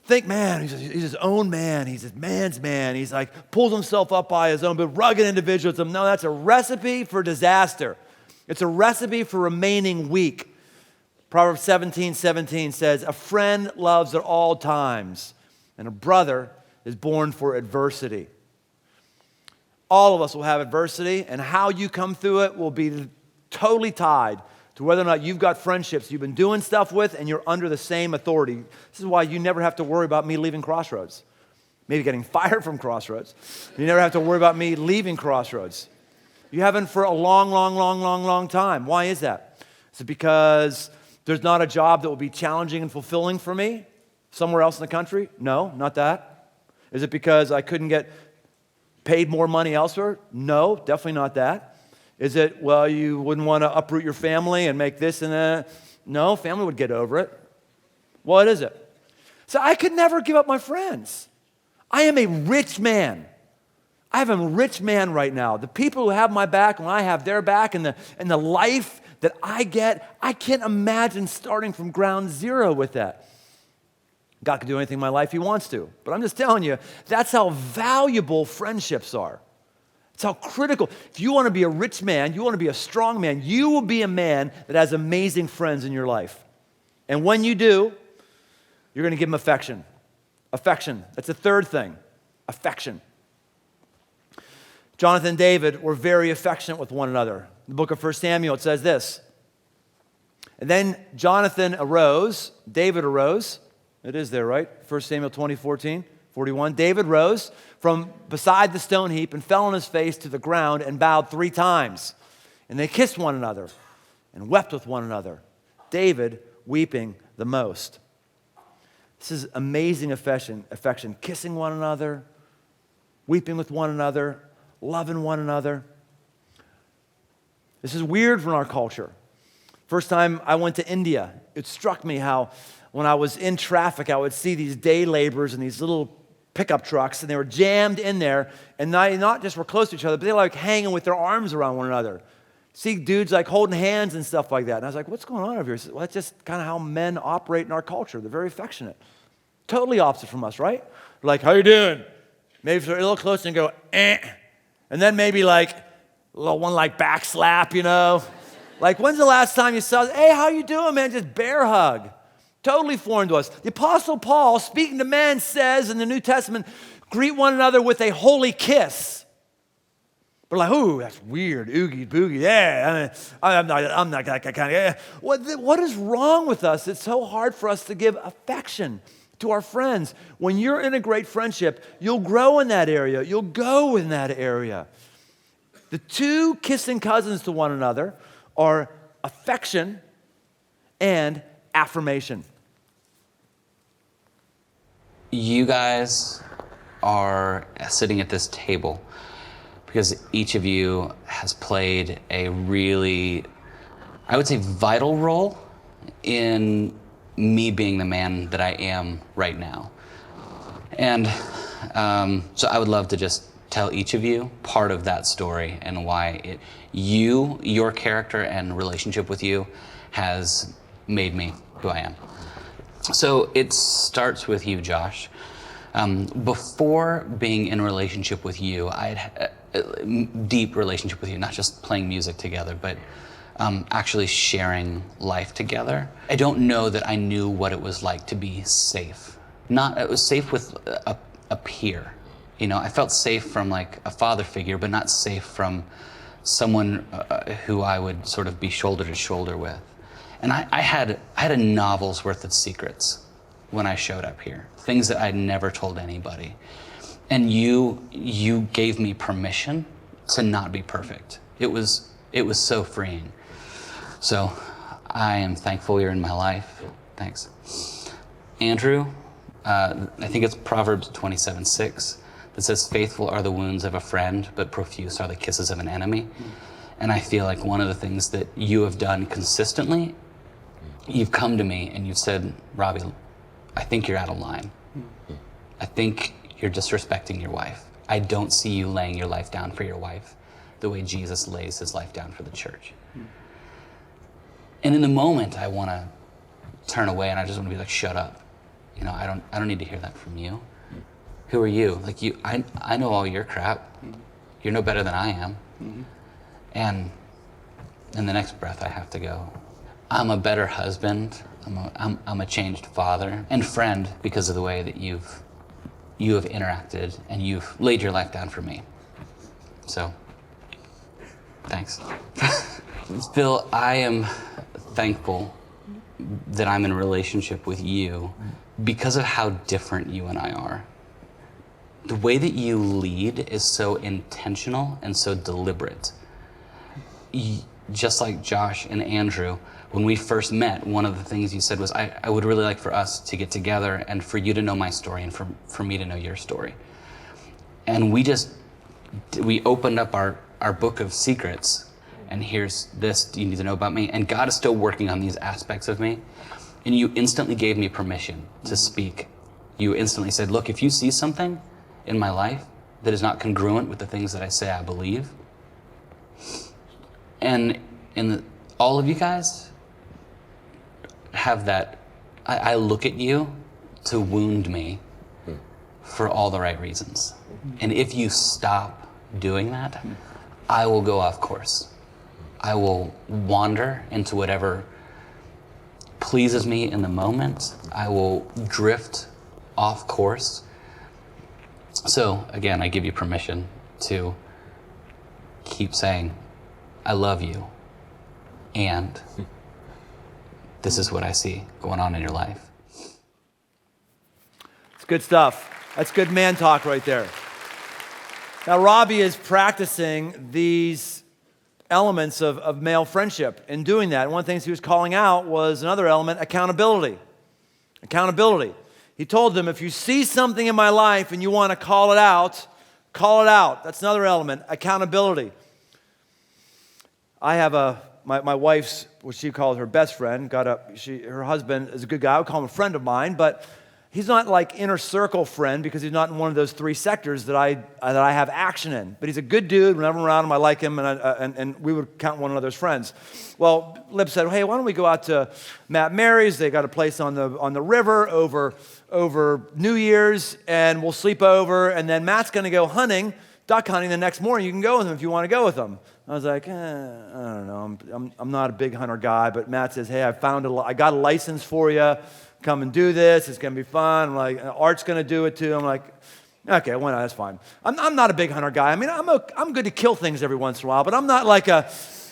S5: think, man, he's his own man. He's his man's man. He's like pulls himself up by his own, but rugged individualism. No, that's a recipe for disaster. It's a recipe for remaining weak. Proverbs 17:17 says, a friend loves at all times, and a brother is born for adversity. All of us will have adversity, and how you come through it will be totally tied to whether or not you've got friendships you've been doing stuff with and you're under the same authority. This is why you never have to worry about me leaving Crossroads. Maybe getting fired from Crossroads. You never have to worry about me leaving Crossroads. You haven't for a long time. Why is that? Is it because there's not a job that will be challenging and fulfilling for me somewhere else in the country? No, not that. Is it because I couldn't get paid more money elsewhere? No, definitely not that. Is it, well, you wouldn't want to uproot your family and make this and that? No, family would get over it. What is it? So I could never give up my friends. I am a rich man. I am a rich man right now. The people who have my back when I have their back and the life that I get, I can't imagine starting from ground zero with that. God can do anything in my life he wants to. But I'm just telling you, that's how valuable friendships are. It's how critical. If you want to be a rich man, you want to be a strong man, you will be a man that has amazing friends in your life. And when you do, you're going to give them affection. Affection. That's the third thing. Affection. Jonathan and David were very affectionate with one another. In the book of 1 Samuel, it says this. And then Jonathan arose, David arose. It is there, right? 1 Samuel 41. David rose from beside the stone heap and fell on his face to the ground and bowed 3 times. And they kissed one another and wept with one another, David weeping the most. This is amazing affection, kissing one another, weeping with one another, loving one another. This is weird from our culture. First time I went to India, it struck me how when I was in traffic, I would see these day laborers in these little pickup trucks, and they were jammed in there, and they not just were close to each other, but they were like hanging with their arms around one another. See dudes like holding hands and stuff like that. And I was like, what's going on over here? He said, well, that's just kind of how men operate in our culture. They're very affectionate. Totally opposite from us, right? Like, how you doing? Maybe if they're a little closer and go, eh. And then maybe like a little one like back slap, you know? Like, when's the last time you saw, hey, how you doing, man? Just bear hug. Totally foreign to us. The Apostle Paul, speaking to men, says in the New Testament, greet one another with a holy kiss. But like, ooh, that's weird, oogie boogie. Yeah, I'm not that kind of. Yeah. What is wrong with us? It's so hard for us to give affection to our friends. When you're in a great friendship, you'll grow in that area. You'll go in that area. The two kissing cousins to one another are affection and affirmation.
S8: you guys are sitting at this table because each of you has played a really, I would say, vital role in me being the man that I am right now. And so I would love to just tell each of you part of that story and why your character and relationship with you has made me who I am. So it starts with you, Josh. Before being in a relationship with you, I had a deep relationship with you, not just playing music together, but actually sharing life together. I don't know that I knew what it was like to be safe. It was safe with a peer. You know, I felt safe from like a father figure, but not safe from someone who I would sort of be shoulder to shoulder with. And I had a novel's worth of secrets when I showed up here, things that I'd never told anybody. And you gave me permission to not be perfect. It was so freeing. So I am thankful you're in my life. Thanks. Andrew, I think it's Proverbs 27:6 that says, faithful are the wounds of a friend, but profuse are the kisses of an enemy. And I feel like one of the things that you have done consistently, you've come to me and you've said, Robbie, I think you're out of line. I think you're disrespecting your wife. I don't see you laying your life down for your wife the way Jesus lays his life down for the church. And in the moment, I want to turn away and I just want to be like, shut up. You know, I don't need to hear that from you. Who are you? Like I know all your crap. You're no better than I am. And in the next breath, I have to go, I'm a better husband. I'm a changed father and friend because of the way that you have interacted and you've laid your life down for me. So, thanks. Phil, I am thankful that I'm in a relationship with you because of how different you and I are. The way that you lead is so intentional and so deliberate. Just like Josh and Andrew, when we first met, one of the things you said was, I would really like for us to get together and for you to know my story and for me to know your story. And we opened up our book of secrets, and here's this you need to know about me. And God is still working on these aspects of me. And you instantly gave me permission to speak. You instantly said, look, if you see something in my life that is not congruent with the things that I say I believe, and all of you guys have that, I look at you to wound me for all the right reasons. And if you stop doing that, I will go off course. I will wander into whatever pleases me in the moment. I will drift off course. So again, I give you permission to keep saying, I love you, and this is what I see going on in your life.
S5: It's good stuff. That's good man talk right there. Now, Robbie is practicing these elements of male friendship in doing that. And one of the things he was calling out was another element, accountability. Accountability. He told them, if you see something in my life and you want to call it out, call it out. That's another element, accountability. I have my wife's, what she calls her best friend, her husband is a good guy. I would call him a friend of mine, but he's not like inner circle friend because he's not in one of those three sectors that I have action in. But he's a good dude. Whenever I'm around him, I like him, and we would count one another as friends. Well, Lip said, hey, why don't we go out to Matt Mary's? They got a place on the river over New Year's, and we'll sleep over, and then Matt's going to go duck hunting the next morning. You can go with him if you want to go with him. I was like, I don't know. I'm not a big hunter guy, but Matt says, hey, I got a license for you. Come and do this. It's going to be fun. I'm like, Art's going to do it too. I'm like, okay, why not? That's fine. I'm not a big hunter guy. I mean, I'm good to kill things every once in a while, but I'm not like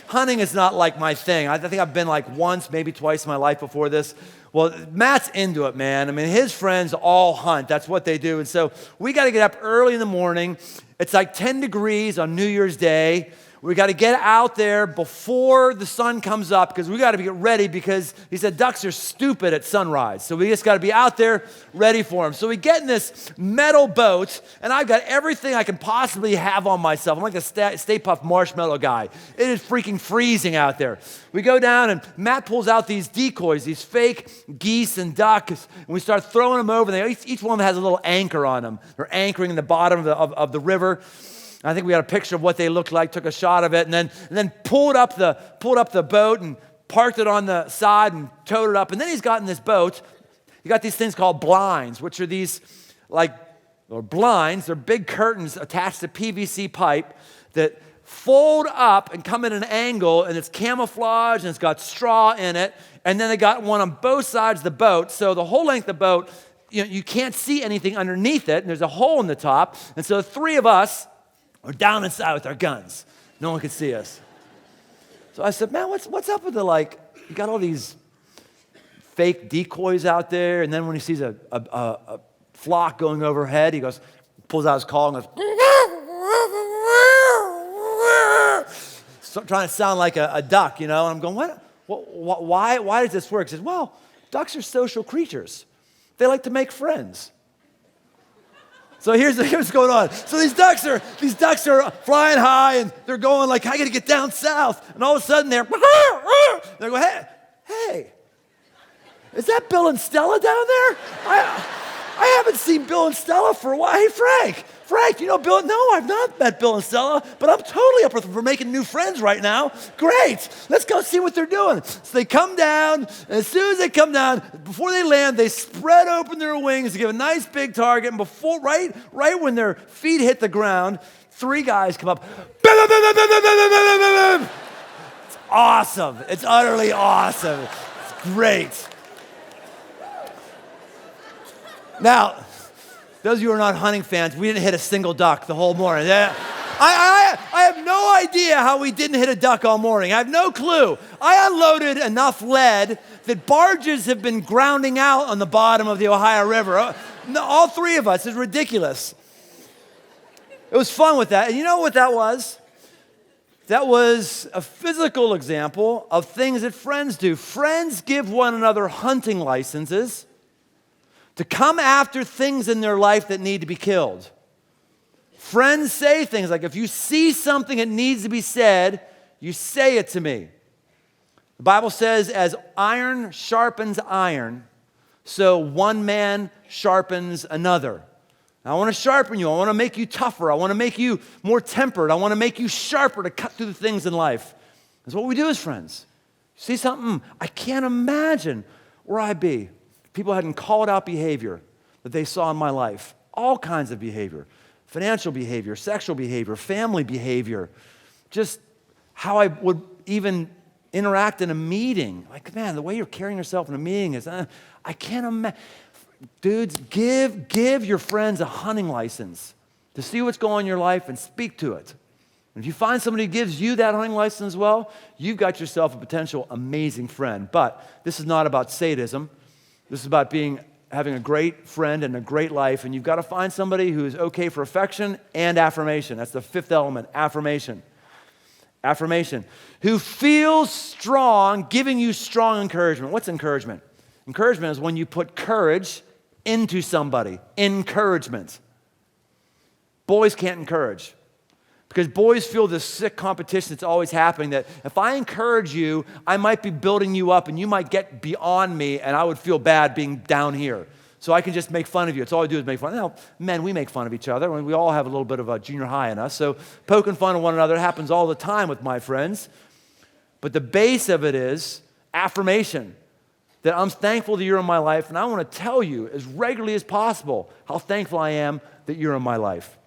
S5: hunting is not like my thing. I think I've been like once, maybe twice in my life before this. Well, Matt's into it, man. I mean, his friends all hunt. That's what they do. And so we got to get up early in the morning. It's like 10 degrees on New Year's Day. We got to get out there before the sun comes up because we got to get ready because he said ducks are stupid at sunrise. So we just got to be out there ready for them. So we get in this metal boat, and I've got everything I can possibly have on myself. I'm like a Stay Puft Marshmallow guy. It is freaking freezing out there. We go down, and Matt pulls out these decoys, these fake geese and ducks, and we start throwing them over. Each one of them has a little anchor on them. They're anchoring in the bottom of the river. I think we got a picture of what they looked like, took a shot of it, and then pulled up the boat and parked it on the side and towed it up. And then he's got in this boat, you got these things called blinds, which are these or blinds. They're big curtains attached to PVC pipe that fold up and come at an angle, and it's camouflage and it's got straw in it. And then they got one on both sides of the boat, so the whole length of the boat, you can't see anything underneath it, and there's a hole in the top. And so the three of us are down inside with our guns. No one could see us. So I said, man, what's up with you got all these fake decoys out there, and then when he sees a flock going overhead, he pulls out his call and goes, trying to sound like a duck, and I'm going, why does this work? He says, well, ducks are social creatures. They like to make friends. So here's what's going on. So these ducks are flying high, and they're going I got to get down south. And all of a sudden they're going, hey, is that Bill and Stella down there? I haven't seen Bill and Stella for a while. Hey, Frank, you know Bill? No, I've not met Bill and Stella, but I'm totally up for making new friends right now. Great. Let's go see what they're doing. So they come down, and as soon as they come down, before they land, they spread open their wings to give a nice big target, and right when their feet hit the ground, three guys come up. It's awesome. It's utterly awesome. It's great. Now, those of you who are not hunting fans, we didn't hit a single duck the whole morning. I have no idea how we didn't hit a duck all morning. I have no clue. I unloaded enough lead that barges have been grounding out on the bottom of the Ohio River. All three of us. It's ridiculous. It was fun with that. And you know what that was? That was a physical example of things that friends do. Friends give one another hunting licenses to come after things in their life that need to be killed. Friends say things like, if you see something that needs to be said, you say it to me. The Bible says, as iron sharpens iron, so one man sharpens another. I want to sharpen you. I want to make you tougher. I want to make you more tempered. I want to make you sharper to cut through the things in life. That's what we do as friends. See something? I can't imagine where I'd be. People hadn't called out behavior that they saw in my life. All kinds of behavior. Financial behavior, sexual behavior, family behavior. Just how I would even interact in a meeting. Man, the way you're carrying yourself in a meeting is, I can't imagine. Dudes, give your friends a hunting license to see what's going on in your life and speak to it. And if you find somebody who gives you that hunting license as well, you've got yourself a potential amazing friend. But this is not about sadism. This is about having a great friend and a great life, and you've got to find somebody who is okay for affection and affirmation. That's the fifth element, affirmation. Affirmation. Who feels strong, giving you strong encouragement. What's encouragement? Encouragement is when you put courage into somebody. Encouragement. Boys can't encourage. Because boys feel this sick competition that's always happening, that if I encourage you, I might be building you up and you might get beyond me and I would feel bad being down here. So I can just make fun of you. It's all I do is make fun. Now, men, we make fun of each other. We all have a little bit of a junior high in us. So poking fun at one another happens all the time with my friends. But the base of it is affirmation. That I'm thankful that you're in my life, and I want to tell you as regularly as possible how thankful I am that you're in my life.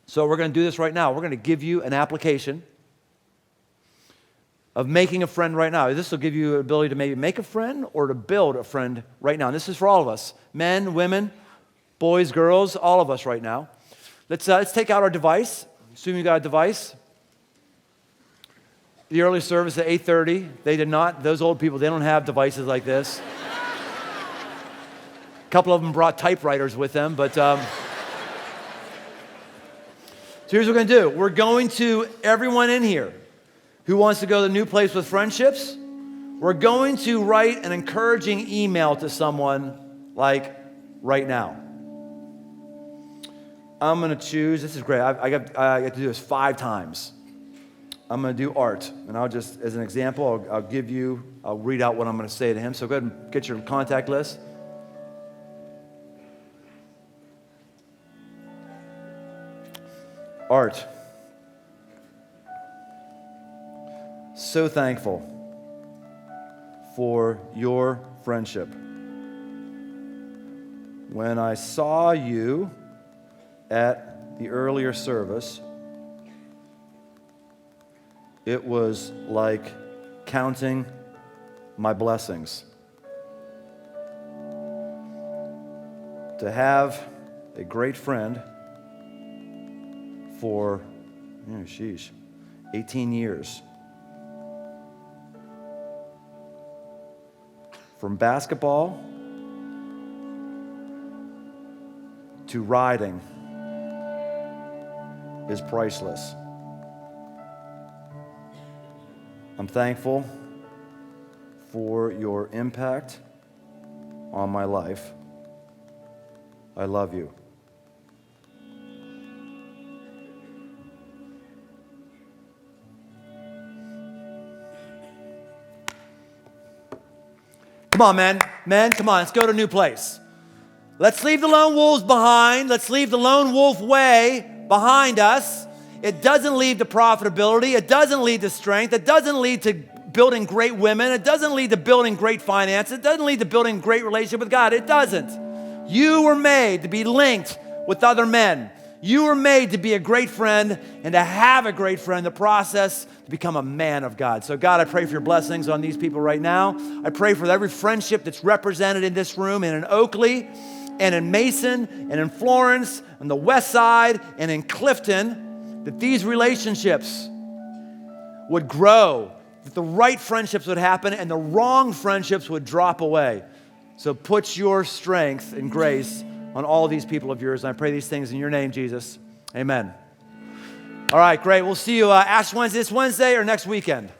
S5: So we're going to do this right now. We're going to give you an application of making a friend right now. This will give you the ability to maybe make a friend or to build a friend right now. And this is for all of us, men, women, boys, girls, all of us right now. Let's take out our device. Assume you got a device. The early service at 8:30, they did not. Those old people, they don't have devices like this. A couple of them brought typewriters with them, but... So here's what we're going to do. We're going to, everyone in here, Who wants to go to the new place with friendships? We're going to write an encouraging email to someone like right now. I'm going to choose, this is great, I get to do this 5 times. I'm going to do Art, and I'll just, as an example, I'll read out what I'm going to say to him. So go ahead and get your contact list. Art, so thankful for your friendship. When I saw you at the earlier service, it was like counting my blessings. To have a great friend for, 18 years. From basketball to riding is priceless. I'm thankful for your impact on my life. I love you. Come on, men. Men, come on. Let's go to a new place. Let's leave the lone wolves behind. Let's leave the lone wolf way behind us. It doesn't lead to profitability. It doesn't lead to strength. It doesn't lead to building great women. It doesn't lead to building great finance. It doesn't lead to building great relationship with God. It doesn't. You were made to be linked with other men. You were made to be a great friend and to have a great friend, the process to become a man of God. So God, I pray for your blessings on these people right now. I pray for every friendship that's represented in this room and in Oakley and in Mason and in Florence and the West Side and in Clifton, that these relationships would grow, that the right friendships would happen and the wrong friendships would drop away. So put your strength and grace on all these people of yours. And I pray these things in your name, Jesus. Amen. All right, great. We'll see you Ash Wednesday this Wednesday or next weekend.